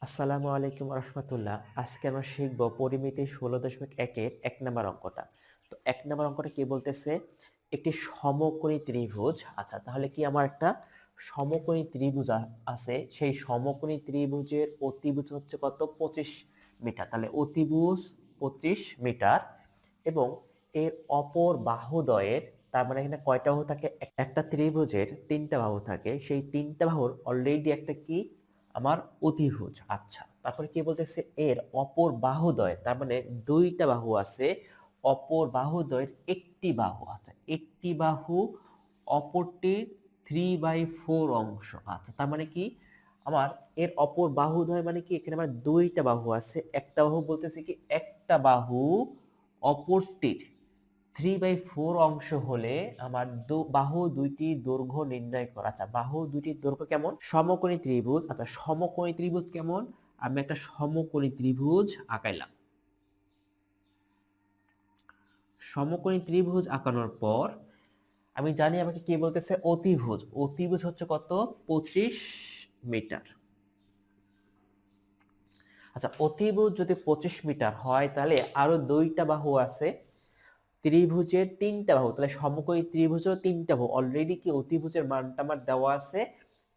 আসসালামু আলাইকুম রহমতুল্লাহ। আজকে আমরা শিখব পরিমিতি 16.1 এর 1 নম্বর অঙ্কটা। তো 1 নম্বর অঙ্কটা কি বলতেছে, একটি সমকোণী ত্রিভুজ। আচ্ছা, তাহলে কি আমার একটা সমকোণী ত্রিভুজ আছে, সেই সমকোণী ত্রিভুজের অতিভুজ হচ্ছে কত, 25 মিটার। তাহলে অতিভুজ 25 মিটার এবং এর অপর বাহুদ্বয়ের, তার মানে এখানে কয়টা বাহু থাকে, একটা ত্রিভুজের 3টা বাহু থাকে, সেই 3টা বাহুর অলরেডি একটা কি আমার অতিভুজ। আচ্ছা, তারপরে কি বলতেছে, এর অপর বাহুদ্বয়, তার মানে 2টা বাহু আছে, অপর বাহুদ্বয়ের একটি বাহু। আচ্ছা, একটি বাহু অপরটির 3/4 অংশ। আচ্ছা, তার মানে কি আমার এর অপর বাহুদ্বয় মানে কি, এখানে আমার 2টা বাহু আছে, একটা বাহু বলতেছে কি একটা বাহু অপরটির 3/4 অংশ হলে আমার বাহু দুইটির দৈর্ঘ্য নির্ণয় করা। আচ্ছা, বাহু দুইটির দৈর্ঘ্য কেমন, সমকোণী ত্রিভুজ। আচ্ছা, সমকোণী ত্রিভুজ কেমন, আমি একটা সমকোণী ত্রিভুজ আঁকাইলাম। সমকোণী ত্রিভুজ আঁকানোর পর আমি জানি আমাকে কি বলতেছে, অতিভুজ। অতিভুজ হচ্ছে কত, 25 মিটার। আচ্ছা, অতিভুজ যদি 25 মিটার হয়, তাহলে আরো 2টা বাহু আছে, ত্রিভুজের 3টা বাহু, তাহলে সমকোণী ত্রিভুজের 3টা বাহু। অলরেডি কি অতিভুজের মানটা আমার দেওয়া আছে,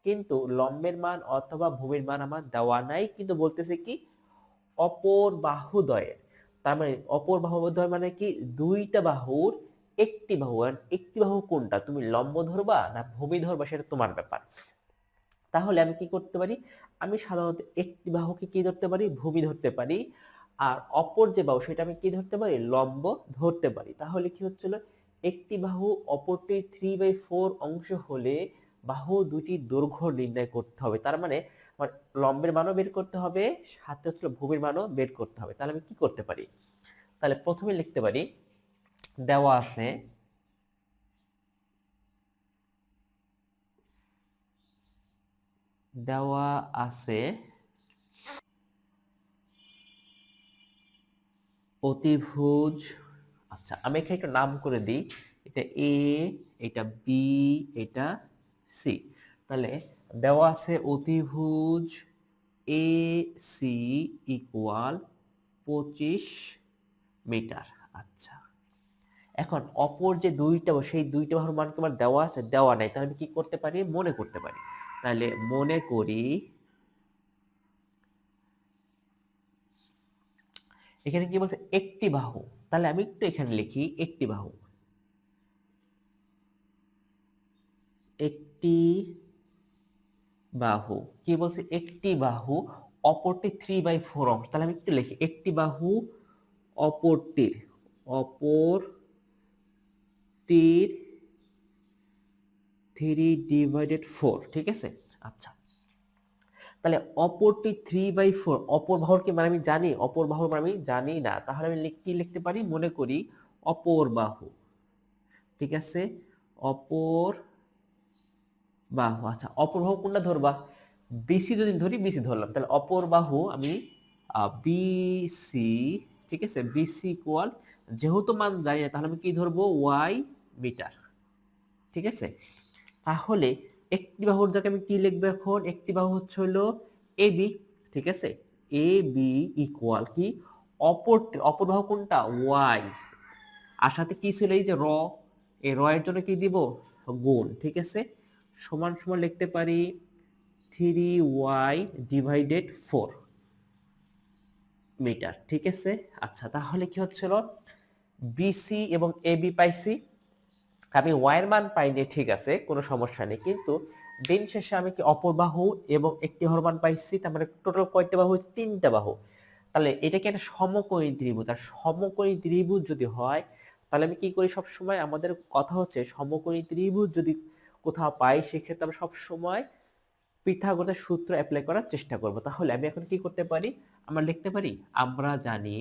কিন্তু লম্বের মান অথবা ভূমির মান আমার দেওয়া নাই, কিন্তু বলতেছে কি অপর বাহুদ্বয়ের, তার মানে অপর বাহুদ্বয় মানে কি 2টা বাহুর একটি বাহু। আর একটি বাহু কোনটা, তুমি লম্ব ধরবা না ভূমি ধরবা, সেটা তোমার ব্যাপার। তাহলে আমি কি করতে পারি, আমি সাধারণত একটি বাহুকে কি ধরতে পারি, ভূমি ধরতে পারি, আর অপর যে বাহু সেটা আমি কি ধরতে পারি, লম্ব ধরতে পারি। তাহলে কি হচ্ছিল, একটি বাহু অপরটির 3/4 অংশ হলে বাহু দুটির দৈর্ঘ্য নির্ণয় করতে হবে। তার মানে আমার লম্বের মানও বের করতে হবে, সাথে হচ্ছিল ভূমির মানও বের করতে হবে। তাহলে আমি কি করতে পারি, তাহলে প্রথমে লিখতে পারি, দেওয়া আছে দেওয়া আছে অতিভুজ। আচ্ছা, আমি এখানে একটা নাম করে দিই, এটা এ, এটা বি, এটা সি। তাহলে দেওয়া আছে অতিভুজ এ সি ইকুয়াল 25 মিটার। আচ্ছা, এখন অপর যে 2টা বাহু, সেই 2টা বাহুর মান তোমার দেওয়া আছে, দেওয়া নাই, তাহলে আমি কি করতে পারি, মনে করতে পারি। তাহলে মনে করি, এখানে কি বলছে, একটি বাহু। তাহলে আমি একটু এখানে লিখি একটি বাহু, একটি বাহু। কি বলছে, একটি বাহু অপরটি 3/4 অংশ। তাহলে আমি একটু লিখি, একটি বাহু অপরটির অপরটির 3/4, ঠিক আছে। আচ্ছা, তাহলে অপরটি 3/4, অপর বাহুর কি মানে আমি জানি, অপর বাহুর মানে আমি জানি না, তাহলে আমি কি লিখতে পারি, মনে করি অপর বাহু, ঠিক আছে, অপর বাহু। আচ্ছা, অপর বাহু কোনটা ধরবা, বিসি যদি ধরি, বিসি ধরলাম, তাহলে অপর বাহু আমি বিসি, ঠিক আছে, বিসি ইকুয়াল, যেহেতু মান জানি না, তাহলে আমি কি ধরবো, ওয়াই মিটার, ঠিক আছে। তাহলে একটি বাহুর জায়গায় আমি কি লিখবো, এখন একটি বাহু হচ্ছে হলো এ বি, ঠিক আছে, এ বি ইকুয়াল কি, অপর বাহু কোনটা, ওয়াই, আর সাথে কি ছিল, এই যে র, এই র এর জন্য কি দিব, গুণ, ঠিক আছে, সমান সমান লিখতে পারি 3y/4 মিটার, ঠিক আছে। আচ্ছা, তাহলে কি হচ্ছিল, বিসি এবং এবি পাইছি, আমি ওয়াই এর মান পাইনি, ঠিক আছে, কোনো সমস্যা নেই, কিন্তু দিন শেষে আমি কি অপর বাহু এবং একটি বাহুর মান পাইছি, তার মানে টোটাল কয়টা বাহু, 3টা বাহু। তাহলে এটা কি একটা সমকোণী ত্রিভুজ, আর সমকোণী ত্রিভুজ যদি হয়, তাহলে আমি কি করি, সব সময় আমাদের কথা হচ্ছে সমকোণী ত্রিভুজ যদি কোথাও পাই, সেক্ষেত্রে আমরা সব সময় পিথাগোরাসের সূত্র অ্যাপ্লাই করার চেষ্টা করব। তাহলে আমি এখন কি করতে পারি, আমরা লিখতে পারি, আমরা জানি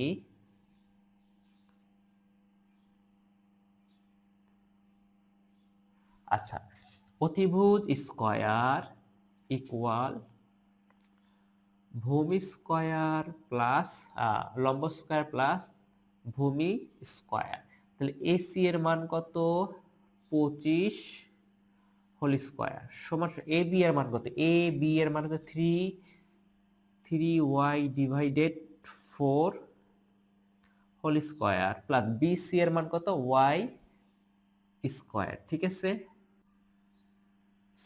আচ্ছা, অতিভুজ স্কয়ার ইকুয়াল ভূমি স্কয়ার প্লাস লম্ব স্কয়ার প্লাস ভূমি স্কয়ার। তাহলে এসি এর মান কত, 25 হোল স্কয়ার সমান, এ বি এর মান কত, এ বি এর মান কত, 3y divided 4 whole square plus BC এর মান কত y স্কয়ার, ঠিক আছে।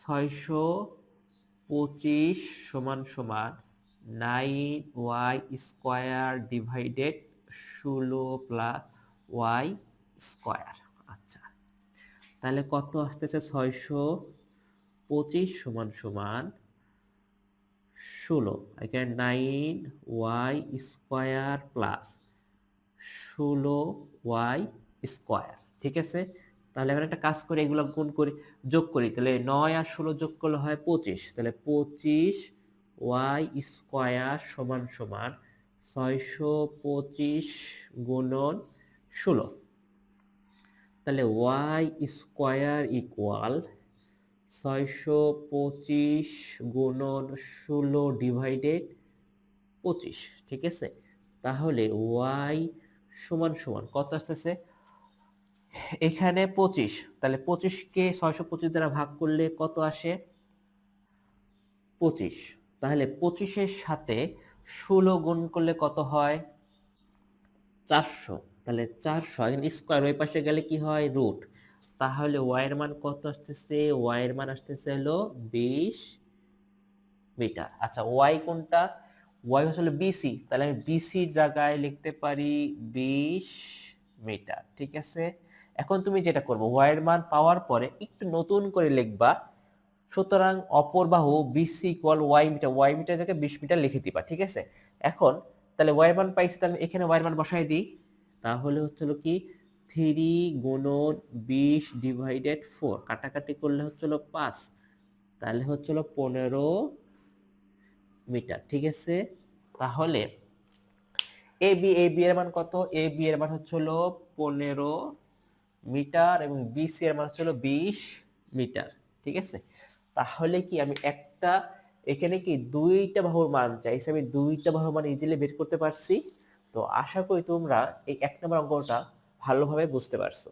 625 সমান সমান 9y square divided 16 plus y square. আচ্ছা, তাহলে কত আসতেছে? 625 সমান সমান 16, এখানে 9y square plus 16y square, ঠিক আছে। তাহলে এখন একটা কাজ করি, এগুলো গুণ করি, যোগ করি। তাহলে 9 আর 16 যোগ করলে হয় 25, তাহলে 25y স্কয়ার সমান সমান 625 গুণন 16, তাহলে y স্কয়ার ইকুয়াল 625 গুণন 16 ডিভাইডেড 25, ঠিক আছে। তাহলে y সমান সমান কত আসতেছে? এখানে 25, তাহলে 25 কে 625 দ্বারা ভাগ করলে কত আসে? 25। তাহলে 25 এর সাথে 16 গুণ করলে কত হয়? 400। তাহলে 400 এখানে স্কয়ার, ওই পাশে গেলে কি হয়? রুট। তাহলে y এর মান কত আসতেছে? y এর মান আসতেছে হলো 20 মিটার। আচ্ছা, y কোনটা? y হলো বিসি, তাহলে আমি বিসি জায়গায় লিখতে পারি 20 মিটার, ঠিক আছে। এখন তুমি যেটা করবো, y এর মান পাওয়ার পরে একটু নতুন করে লিখবা, সুতরাং অপর বাহু বিসি ইকুয়াল y মিটার জায়গায় 20 মিটার লিখে দিবা, ঠিক আছে। এখন তাহলে y এর মান পাইছি, তাহলে এখানে y এর মান বসাই দিই। তাহলে হচ্ছিল কি 3 গুণন 20 ডিভাইডেড 4, কাটাকাটি করলে হচ্ছিল 5, তাহলে হচ্ছিল 15 মিটার, ঠিক আছে। তাহলে এ বি এর মান কত? এ বি এর মান হচ্ছিল 15 মিটার এবং বিসি এর মান হচ্ছিল 20 মিটার, ঠিক আছে। তাহলে কি আমি একটা, এখানে কি দুইটা বাহুর মান চাইছে, আমি দুইটা বাহুর মান ইজিলি বের করতে পারছি। তো আশা করি তোমরা এই 1 নম্বর অঙ্কটা ভালোভাবে বুঝতে পারছো।